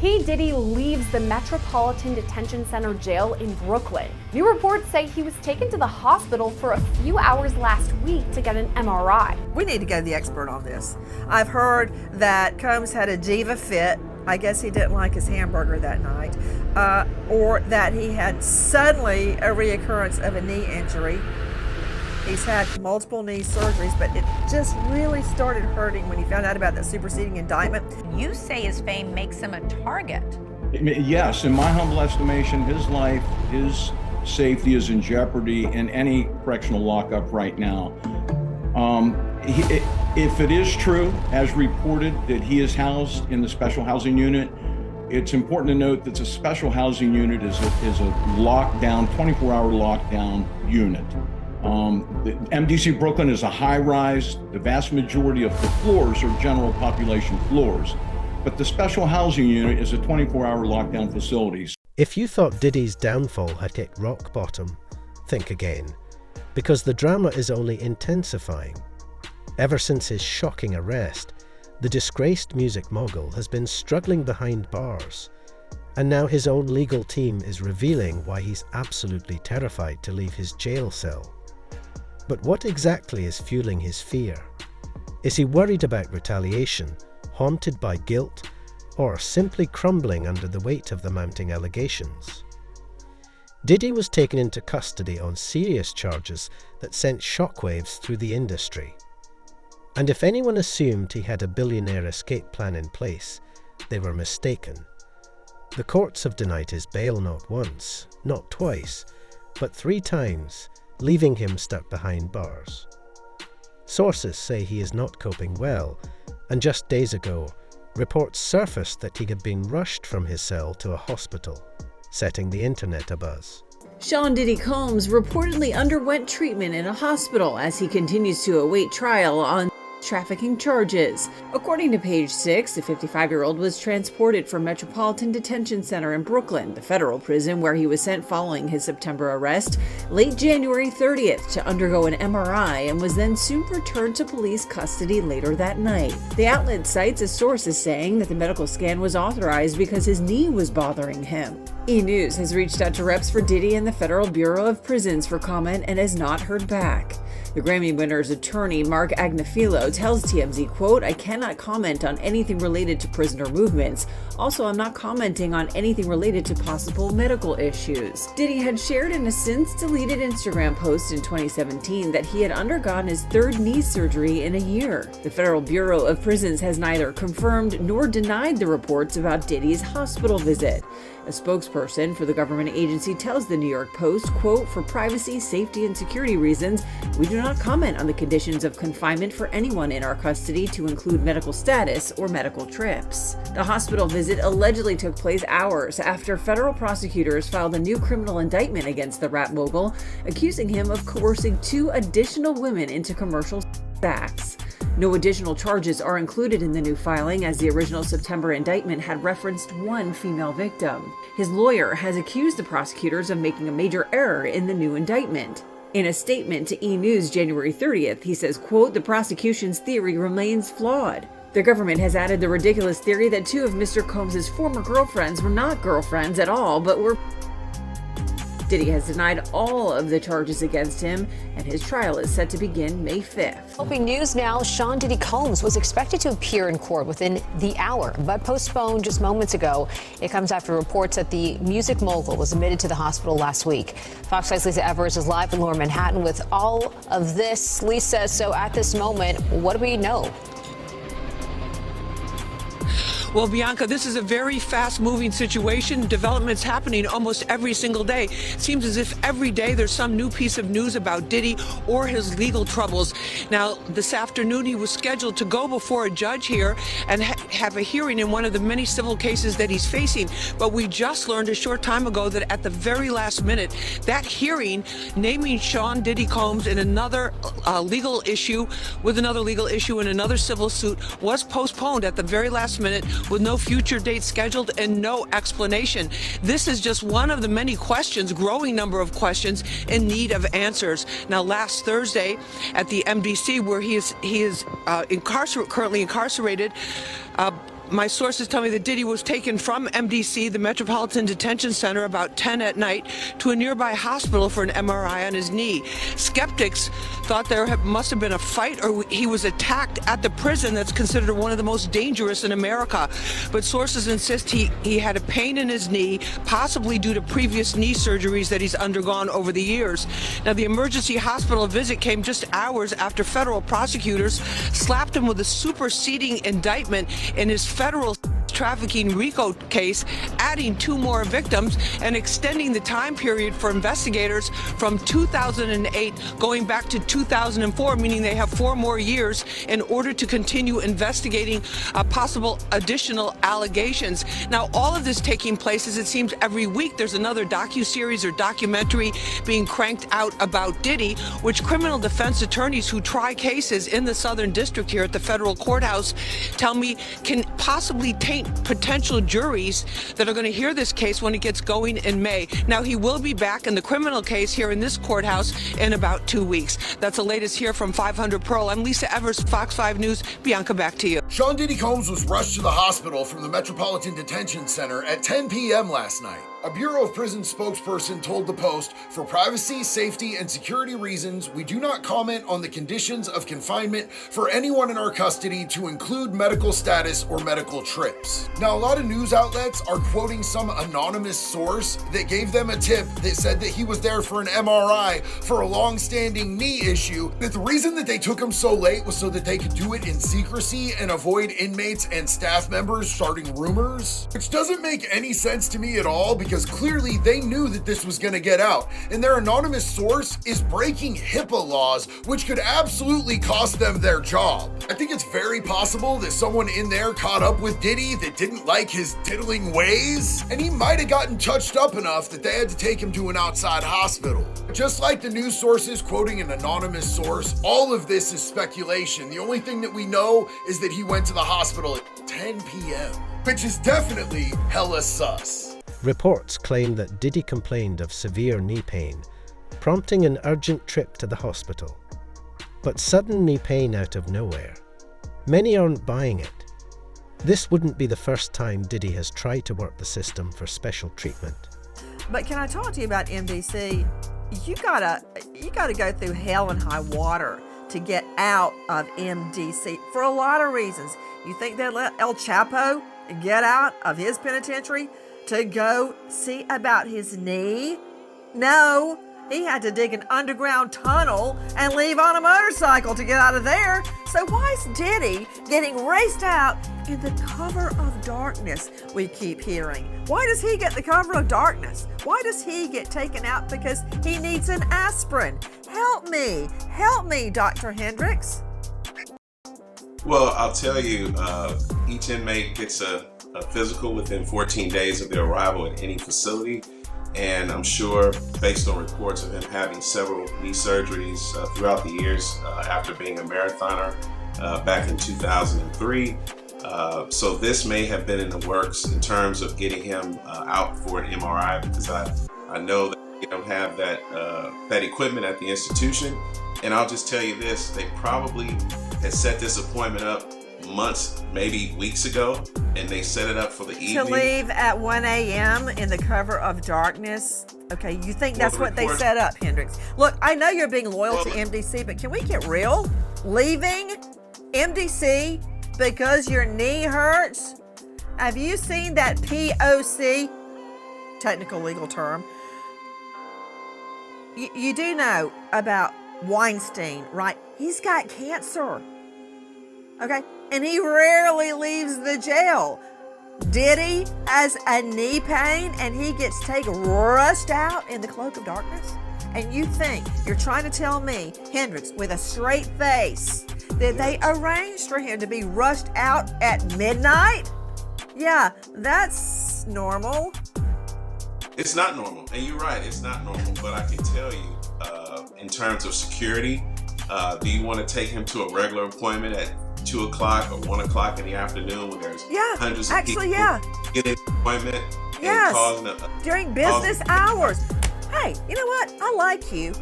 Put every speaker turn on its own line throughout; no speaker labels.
P. Diddy leaves the Metropolitan Detention Center jail in Brooklyn. New reports say he was taken to the hospital for a few hours last week to get an MRI.
We need to go to the expert on this. I've heard that Combs had a diva fit. I guess he didn't like his hamburger that night. Or that he had suddenly a reoccurrence of a knee injury. He's had multiple knee surgeries, but it just really started hurting when he found out about that superseding indictment.
You say his fame makes him a target.
Yes, in my humble estimation, his life, his safety is in jeopardy in any correctional lockup right now. If it is true, as reported, that he is housed in the special housing unit, it's important to note that the special housing unit is a lockdown, 24-hour lockdown unit. The MDC Brooklyn is a high-rise. The vast majority of the floors are general population floors. But the special housing unit is a 24-hour lockdown facility.
If you thought Diddy's downfall had hit rock bottom, think again, because the drama is only intensifying. Ever since his shocking arrest, the disgraced music mogul has been struggling behind bars, and now his own legal team is revealing why he's absolutely terrified to leave his jail cell. But what exactly is fueling his fear? Is he worried about retaliation, haunted by guilt, or simply crumbling under the weight of the mounting allegations? Diddy was taken into custody on serious charges that sent shockwaves through the industry. And if anyone assumed he had a billionaire escape plan in place, they were mistaken. The courts have denied his bail not once, not twice, but 3 times, leaving him stuck behind bars. Sources say he is not coping well, and just days ago, reports surfaced that he had been rushed from his cell to a hospital, setting the internet abuzz.
Sean Diddy Combs reportedly underwent treatment in a hospital as he continues to await trial on trafficking charges. According to Page 6, the 55-year-old was transported from Metropolitan Detention Center in Brooklyn, the federal prison where he was sent following his September arrest, late January 30th to undergo an MRI and was then soon returned to police custody later that night. The outlet cites a source as saying that the medical scan was authorized because his knee was bothering him. E! News has reached out to reps for Diddy and the Federal Bureau of Prisons for comment and has not heard back. The Grammy winner's attorney, Mark Agnafilo, tells TMZ, quote, "I cannot comment on anything related to prisoner movements. Also, I'm not commenting on anything related to possible medical issues." Diddy had shared in a since-deleted Instagram post in 2017 that he had undergone his 3rd knee surgery in a year. The Federal Bureau of Prisons has neither confirmed nor denied the reports about Diddy's hospital visit. A spokesperson for the government agency tells the New York Post, quote, "For privacy, safety, and security reasons, we do not comment on the conditions of confinement for anyone in our custody to include medical status or medical trips." The hospital visit allegedly took place hours after federal prosecutors filed a new criminal indictment against the rap mogul, accusing him of coercing 2 additional women into commercial acts. No additional charges are included in the new filing, as the original September indictment had referenced 1 female victim. His lawyer has accused the prosecutors of making a major error in the new indictment. In a statement to E! News January 30th, he says, quote, "The prosecution's theory remains flawed. The government has added the ridiculous theory that 2 of Mr. Combs' former girlfriends were not girlfriends at all, but were..." Diddy has denied all of the charges against him, and his trial is set to begin May 5th.
Helping news now, Sean Diddy Combs was expected to appear in court within the hour, but postponed just moments ago. It comes after reports that the music mogul was admitted to the hospital last week. Fox 5's Lisa Evers is live in Lower Manhattan with all of this. Lisa, so at this moment, what do we know?
Well, Bianca, this is a very fast-moving situation. Developments happening almost every single day. It seems as if every day there's some new piece of news about Diddy or his legal troubles. Now, this afternoon, he was scheduled to go before a judge here and have a hearing in one of the many civil cases that he's facing. But we just learned a short time ago that at the very last minute, that hearing naming Sean Diddy Combs in another legal issue and another civil suit was postponed at the very last minute, with no future date scheduled and no explanation. This is just one of the many questions, growing number of questions in need of answers. Now, last Thursday at the MDC, where he is currently incarcerated, My sources tell me that Diddy was taken from MDC, the Metropolitan Detention Center, about 10 at night to a nearby hospital for an MRI on his knee. Skeptics thought there must have been a fight or he was attacked at the prison that's considered one of the most dangerous in America. But sources insist he had a pain in his knee, possibly due to previous knee surgeries that he's undergone over the years. Now, the emergency hospital visit came just hours after federal prosecutors slapped him with a superseding indictment in his federal trafficking RICO case, adding 2 more victims and extending the time period for investigators from 2008 going back to 2004, meaning they have 4 more years in order to continue investigating possible additional allegations. Now, all of this taking place, as it seems, every week there's another docuseries or documentary being cranked out about Diddy, which criminal defense attorneys who try cases in the Southern District here at the federal courthouse tell me can possibly taint potential juries that are going to hear this case when it gets going in May. Now, he will be back in the criminal case here in this courthouse in about 2 weeks. That's the latest here from 500 Pearl. I'm Lisa Evers, Fox 5 News. Bianca, back to you.
Sean Diddy Combs was rushed to the hospital from the Metropolitan Detention Center at 10 p.m. last night. A Bureau of Prisons spokesperson told the Post, "For privacy, safety, and security reasons, we do not comment on the conditions of confinement for anyone in our custody to include medical status or medical trips." Now, a lot of news outlets are quoting some anonymous source that gave them a tip that said that he was there for an MRI for a long-standing knee issue, that the reason that they took him so late was so that they could do it in secrecy and avoid inmates and staff members starting rumors, which doesn't make any sense to me at all, because clearly they knew that this was going to get out, and their anonymous source is breaking HIPAA laws, which could absolutely cost them their job. I think it's very possible that someone in there caught up with Diddy that didn't like his diddling ways, and he might have gotten touched up enough that they had to take him to an outside hospital. Just like the news sources quoting an anonymous source, all of this is speculation. The only thing that we know is that he went to the hospital at 10 p.m., which is definitely hella sus.
Reports claim that Diddy complained of severe knee pain, prompting an urgent trip to the hospital. But sudden knee pain out of nowhere. Many aren't buying it. This wouldn't be the first time Diddy has tried to work the system for special treatment.
But can I talk to you about MDC? You gotta go through hell and high water to get out of MDC for a lot of reasons. You think they'd let El Chapo get out of his penitentiary to go see about his knee? No, he had to dig an underground tunnel and leave on a motorcycle to get out of there. So why is Diddy getting raced out in the cover of darkness, we keep hearing? Why does he get the cover of darkness? Why does he get taken out because he needs an aspirin? Help me, Dr. Hendricks.
Well, I'll tell you, each inmate gets a physical within 14 days of their arrival at any facility. And I'm sure, based on reports of him having several knee surgeries throughout the years after being a marathoner back in 2003. So this may have been in the works in terms of getting him out for an MRI, because I know that they don't have that equipment at the institution. And I'll just tell you this, they probably had set this appointment up months, maybe weeks ago, and they set it up for the evening.
To leave at 1 a.m. in the cover of darkness? Okay, you think that's what they set up, Hendricks? Look, I know you're being loyal to MDC, but can we get real? Leaving MDC because your knee hurts? Have you seen that POC, technical legal term? You do know about Weinstein, right? He's got cancer. Okay, and he rarely leaves the jail. Diddy has a knee pain and he gets rushed out in the cloak of darkness? And you think, you're trying to tell me, Hendricks, with a straight face, that they arranged for him to be rushed out at midnight? Yeah, that's normal.
It's not normal, and you're right, it's not normal, but I can tell you, in terms of security, do you want to take him to a regular appointment at 2 o'clock or 1 o'clock in the afternoon when there's hundreds of people getting an appointment and causing
during business hours? Hey, you know what? I like you,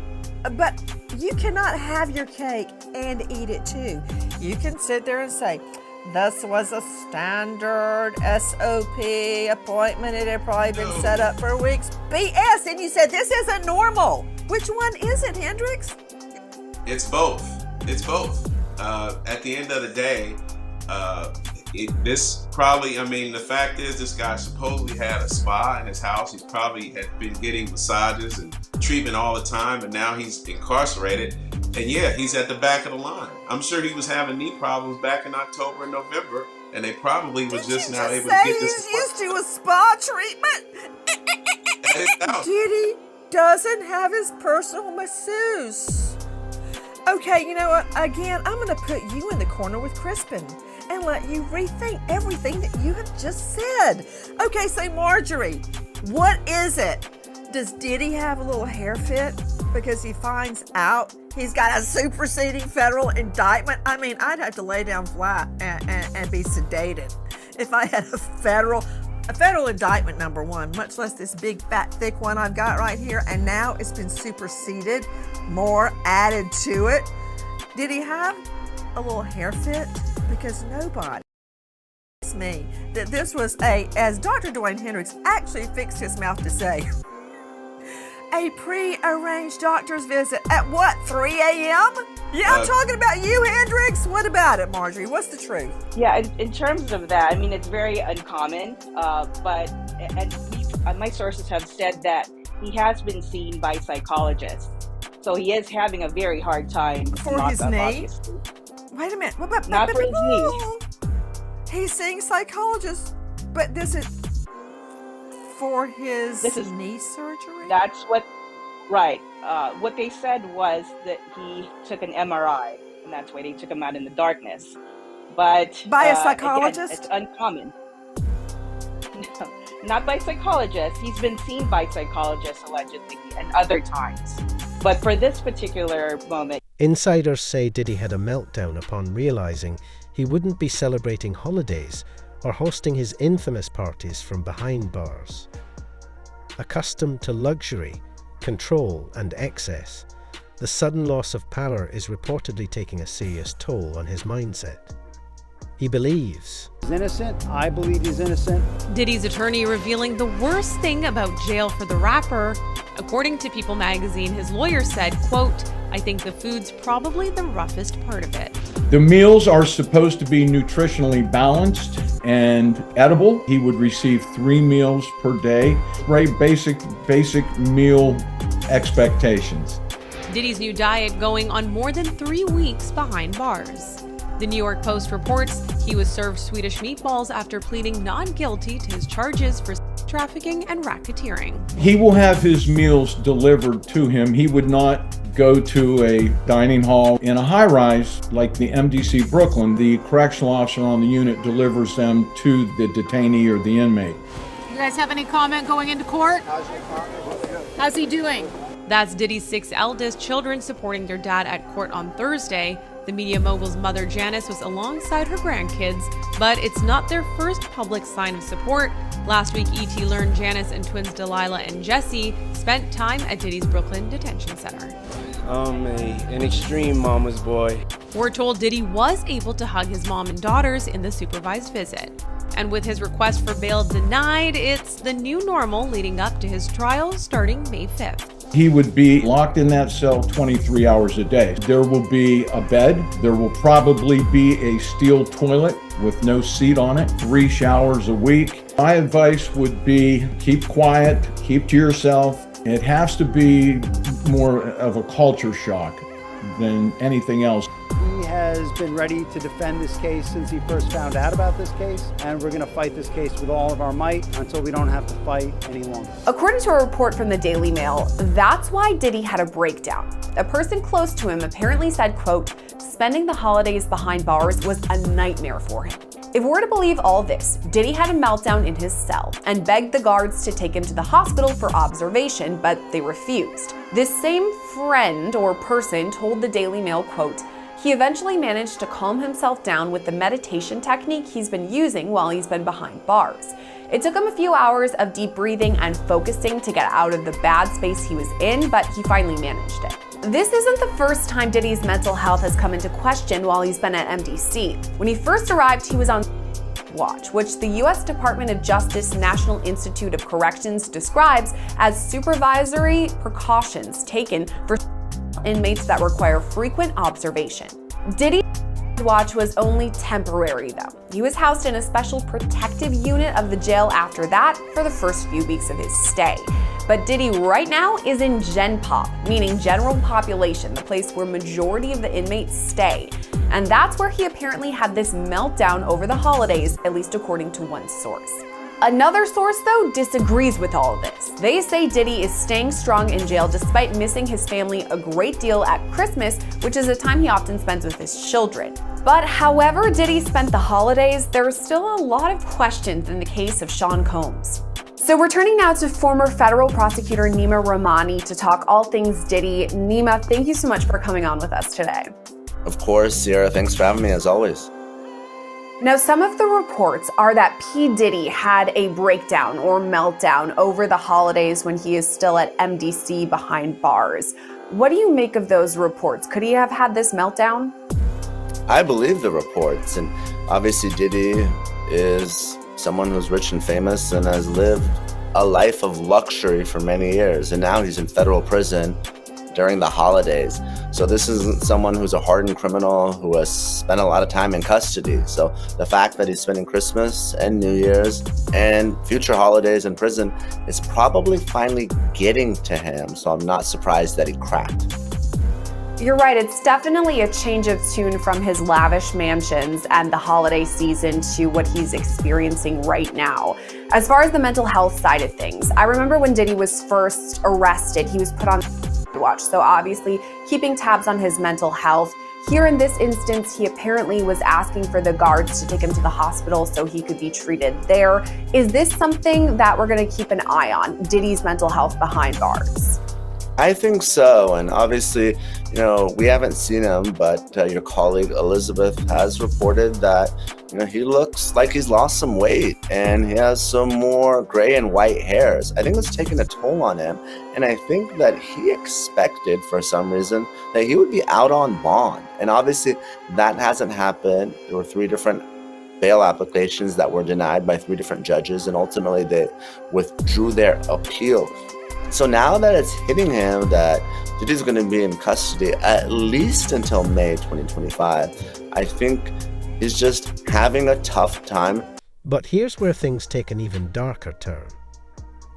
but you cannot have your cake and eat it too. You can sit there and say, This was a standard SOP appointment. It had probably been set up for weeks. BS, and you said this isn't normal. Which one is it, Hendricks?
It's both. It's both. At the end of the day, the fact is this guy supposedly had a spa in his house. He's probably had been getting massages and treatment all the time, and now he's incarcerated. And yeah, he's at the back of the line. I'm sure he was having knee problems back in October and November, and they probably was just now able to get this.
He's used to a spa treatment? Diddy doesn't have his personal masseuse. Okay, you know what? Again, I'm going to put you in the corner with Crispin and let you rethink everything that you have just said. Okay, so Marjorie, what is it? Does Diddy have a little hair fit because he finds out he's got a superseding federal indictment? I mean, I'd have to lay down flat and be sedated if I had a federal indictment, number one, much less this big, fat, thick one I've got right here. And now it's been superseded, more added to it. Did he have a little hair fit? Because nobody me that this was as Dr. Dwayne Hendricks actually fixed his mouth to say, a pre-arranged doctor's visit at what, 3 a.m.? Yeah, I'm talking about you, Hendricks. What about it, Marjorie? What's the truth?
Yeah, in terms of that, I mean, it's very uncommon, but my sources have said that he has been seen by psychologists. So he is having a very hard time.
For his knee? Obviously. Wait a minute.
Not for his knee.
He's seeing psychologists, but this is for his knee surgery?
That's what, right. What they said was that he took an MRI, and that's why they took him out in the darkness. But
by a psychologist?
Again, it's uncommon. No, not by psychologists. He's been seen by psychologists allegedly and other times. But for this particular moment,
insiders say Diddy had a meltdown upon realizing he wouldn't be celebrating holidays or hosting his infamous parties from behind bars. Accustomed to luxury, control and excess, the sudden loss of power is reportedly taking a serious toll on his mindset. He believes
he's innocent. I believe he's innocent.
Diddy's attorney revealing the worst thing about jail for the rapper. According to People magazine, his lawyer said, quote, I think the food's probably the roughest part of it.
The meals are supposed to be nutritionally balanced and edible. He would receive 3 meals per day. Very basic meal expectations.
Diddy's new diet going on more than 3 weeks behind bars. The New York Post reports he was served Swedish meatballs after pleading not guilty to his charges for trafficking and racketeering.
He will have his meals delivered to him. He would not go to a dining hall in a high-rise like the MDC Brooklyn. The correctional officer on the unit delivers them to the detainee or the inmate.
You guys have any comment going into court? How's he doing?
That's Diddy's 6 eldest children supporting their dad at court on Thursday. The media mogul's mother, Janice, was alongside her grandkids, but it's not their first public sign of support. Last week, ET learned Janice and twins Delilah and Jesse spent time at Diddy's Brooklyn Detention Center.
An extreme mama's boy.
We're told Diddy was able to hug his mom and daughters in the supervised visit. And with his request for bail denied, it's the new normal leading up to his trial starting May 5th.
He would be locked in that cell 23 hours a day. There will be a bed. There will probably be a steel toilet with no seat on it, 3 showers a week. My advice would be keep quiet, keep to yourself. It has to be more of a culture shock than anything else.
He has been ready to defend this case since he first found out about this case, and we're going to fight this case with all of our might until we don't have to fight any longer.
According to a report from the Daily Mail, that's why Diddy had a breakdown. A person close to him apparently said, quote, spending the holidays behind bars was a nightmare for him. If we're to believe all this, Diddy had a meltdown in his cell and begged the guards to take him to the hospital for observation, but they refused. This same friend or person told the Daily Mail, quote, he eventually managed to calm himself down with the meditation technique he's been using while he's been behind bars. It took him a few hours of deep breathing and focusing to get out of the bad space he was in, but he finally managed it. This isn't the first time Diddy's mental health has come into question while he's been at MDC. When he first arrived, he was on watch, which the U.S. Department of Justice National Institute of Corrections describes as supervisory precautions taken for inmates that require frequent observation. Diddy's watch was only temporary, though. He was housed in a special protective unit of the jail after that for the first few weeks of his stay. But Diddy right now is in Gen Pop, meaning general population, the place where majority of the inmates stay. And that's where he apparently had this meltdown over the holidays, at least according to one source. Another source, though, disagrees with all of this. They say Diddy is staying strong in jail despite missing his family a great deal at Christmas, which is a time he often spends with his children. But however Diddy spent the holidays, there are still a lot of questions in the case of Sean Combs. So we're turning now to former federal prosecutor Nima Rahmani to talk all things Diddy. Nima, thank you so much for coming on with us today.
Of course, Sierra. Thanks for having me, as always.
Now, some of the reports are that P. Diddy had a breakdown or meltdown over the holidays when he is still at MDC behind bars. What do you make of those reports? Could he have had this meltdown?
I believe the reports, and obviously Diddy is someone who's rich and famous and has lived a life of luxury for many years, and now he's in federal prison during the holidays. So this isn't someone who's a hardened criminal who has spent a lot of time in custody. So the fact that he's spending Christmas and New Year's and future holidays in prison is probably finally getting to him. So I'm not surprised that he cracked.
You're right, it's definitely a change of tune from his lavish mansions and the holiday season to what he's experiencing right now. As far as the mental health side of things, I remember when Diddy was first arrested, he was put on watch, so obviously keeping tabs on his mental health. Here in this instance, he apparently was asking for the guards to take him to the hospital so he could be treated there. Is this something that we're going to keep an eye on, Diddy's mental health behind bars?
I think so, and obviously, we haven't seen him, but your colleague Elizabeth has reported that, he looks like he's lost some weight and he has some more gray and white hairs. I think it's taken a toll on him, and I think that he expected, for some reason, that he would be out on bond, and obviously that hasn't happened. There were 3 different bail applications that were denied by 3 different judges, and ultimately they withdrew their appeal. So now that it's hitting him that Diddy's going to be in custody at least until May 2025, I think he's just having a tough time.
But here's where things take an even darker turn.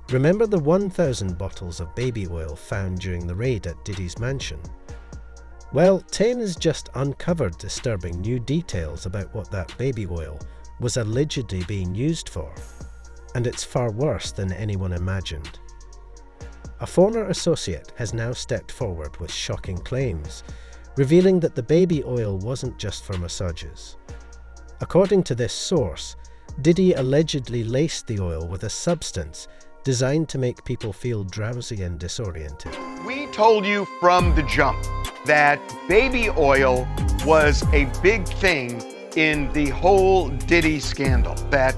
Remember the 1,000 bottles of baby oil found during the raid at Diddy's mansion? Well, TANE has just uncovered disturbing new details about what that baby oil was allegedly being used for. And it's far worse than anyone imagined. A former associate has now stepped forward with shocking claims, revealing that the baby oil wasn't just for massages. According to this source, Diddy allegedly laced the oil with a substance designed to make people feel drowsy and disoriented.
We told you from the jump that baby oil was a big thing in the whole Diddy scandal, that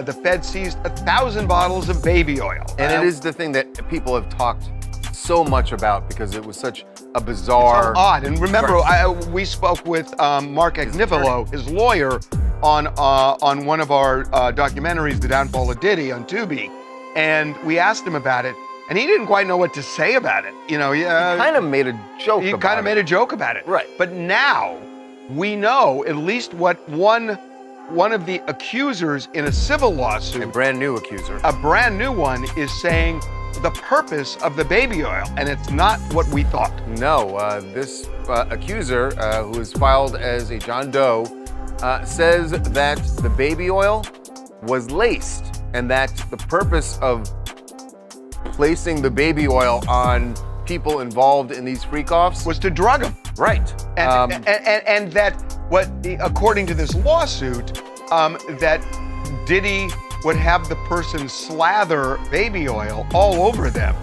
the Fed seized 1,000 bottles of baby oil.
And it is the thing that people have talked so much about because it was such a bizarre...
So odd. And remember, we spoke with Mark Agnifilo, his lawyer, on one of our documentaries, The Downfall of Diddy, on Tubi. And we asked him about it, and he didn't quite know what to say about it. He
kind of made a joke about it.
He kind of made a joke about it.
Right.
But now, we know at least what one of the accusers in a civil lawsuit,
a brand new accuser,
a brand new one, is saying the purpose of the baby oil, and it's not what we thought.
No, this accuser, who is filed as a John Doe, says that the baby oil was laced, and that the purpose of placing the baby oil on people involved in these freak-offs
was to drug them.
Right.
And that according to this lawsuit, that Diddy would have the person slather baby oil all over them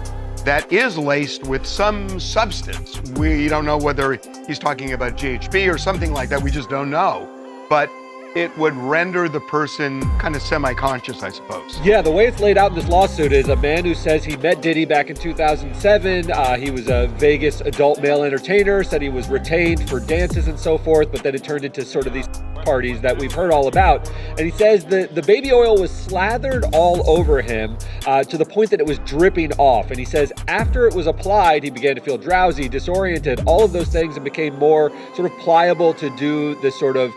that is laced with some substance. We don't know whether he's talking about GHB or something like that. We just don't know. But it would render the person kind of semi-conscious, I suppose.
Yeah, the way it's laid out in this lawsuit is a man who says he met Diddy back in 2007. He was a Vegas adult male entertainer, said he was retained for dances and so forth, but then it turned into sort of these parties that we've heard all about. And he says the baby oil was slathered all over him to the point that it was dripping off. And he says after it was applied, he began to feel drowsy, disoriented, all of those things, and became more sort of pliable to do the sort of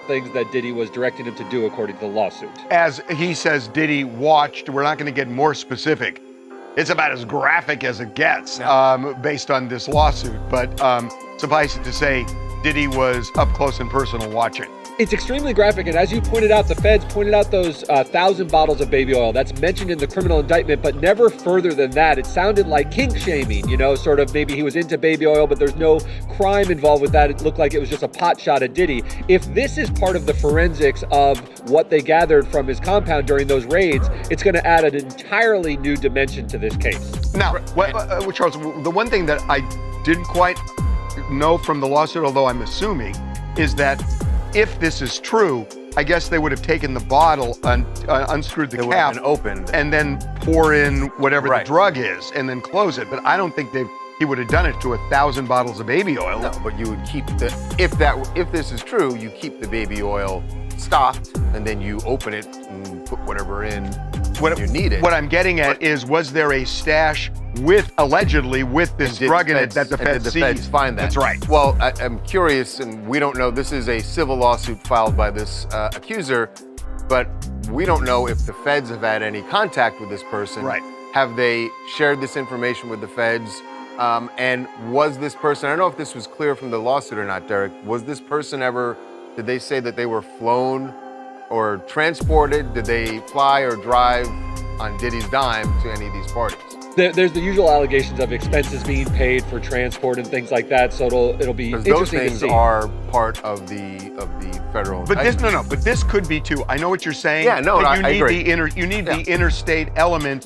things that Diddy was directing him to do, according to the lawsuit.
As he says, Diddy watched, we're not going to get more specific. It's about as graphic as it gets based on this lawsuit. But suffice it to say, Diddy was up close and personal watching.
It's extremely graphic, and as you pointed out, the feds pointed out those 1,000 bottles of baby oil. That's mentioned in the criminal indictment, but never further than that. It sounded like kink shaming, sort of maybe he was into baby oil, but there's no crime involved with that. It looked like it was just a pot shot at Diddy. If this is part of the forensics of what they gathered from his compound during those raids, it's going to add an entirely new dimension to this case.
Now, Charles, the one thing that I didn't quite know from the lawsuit, although I'm assuming, is that if this is true, I guess they would have taken the bottle and unscrewed the cap
and opened,
and then pour in whatever the drug is, and then close it. But I don't think he would have done it to 1,000 bottles of baby oil.
No, but you would keep if this is true, you keep the baby oil stocked, and then you open it and put whatever in when you need it.
What I'm getting at is, was there a stash allegedly with this drug in it that the feds seized?
Feds find that?
That's right.
Well, I'm curious, and we don't know. This is a civil lawsuit filed by this accuser, but we don't know if the feds have had any contact with this person.
Right.
Have they shared this information with the feds? And was this person, I don't know if this was clear from the lawsuit or not, Derek, was this person ever, did they say that they were flown or transported? Did they fly or drive on Diddy's dime to any of these parties?
There's the usual allegations of expenses being paid for transport and things like that, so it'll be interesting to see.
Those things are part of the federal.
But this could be too. I know what you're saying.
Yeah, no, I agree.
You need the interstate element,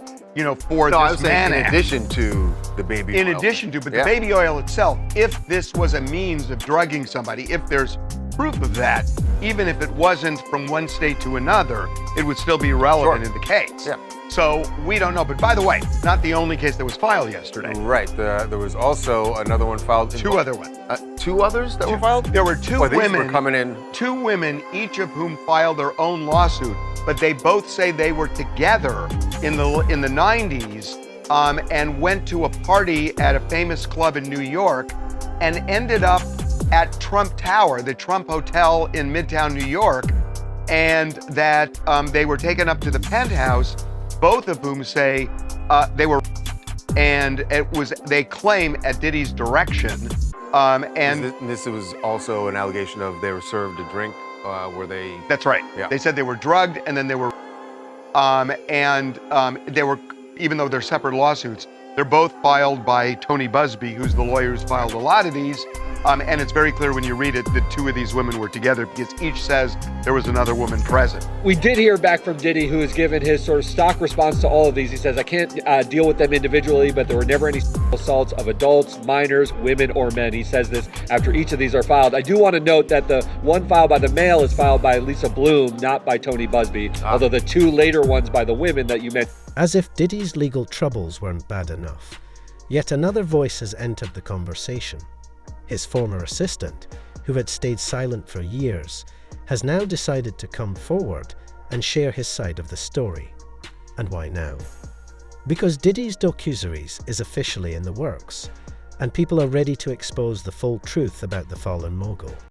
for
I
this
was saying
man.
in addition to the baby oil.
In addition to, but the baby oil itself, if this was a means of drugging somebody, if there's proof of that, even if it wasn't from one state to another, it would still be relevant in the case.
Yeah.
So we don't know. But by the way, not the only case that was filed yesterday.
Right. There was also another one filed.
Two other ones.
Two others that were filed?
There were two
women.
These
were coming in.
Two women, each of whom filed their own lawsuit, but they both say they were together in the 90s and went to a party at a famous club in New York and ended up at Trump Tower, the Trump Hotel in Midtown New York, and that they were taken up to the penthouse, both of whom say they were, and they claim at Diddy's direction. And
this was also an allegation of they were served a drink. Were they?
That's right.
Yeah.
They said they were drugged, and then they were, they were, even though they're separate lawsuits, they're both filed by Tony Busby, who's the lawyer who's filed a lot of these. And it's very clear when you read it that two of these women were together because each says there was another woman present.
We did hear back from Diddy, who has given his sort of stock response to all of these. He says, I can't deal with them individually, but there were never any assaults of adults, minors, women, or men. He says this after each of these are filed. I do want to note that the one filed by the male is filed by Lisa Bloom, not by Tony Busby, although the two later ones by the women that you mentioned.
As if Diddy's legal troubles weren't bad enough, yet another voice has entered the conversation. His former assistant, who had stayed silent for years, has now decided to come forward and share his side of the story. And why now? Because Diddy's docuseries is officially in the works, and people are ready to expose the full truth about the fallen mogul.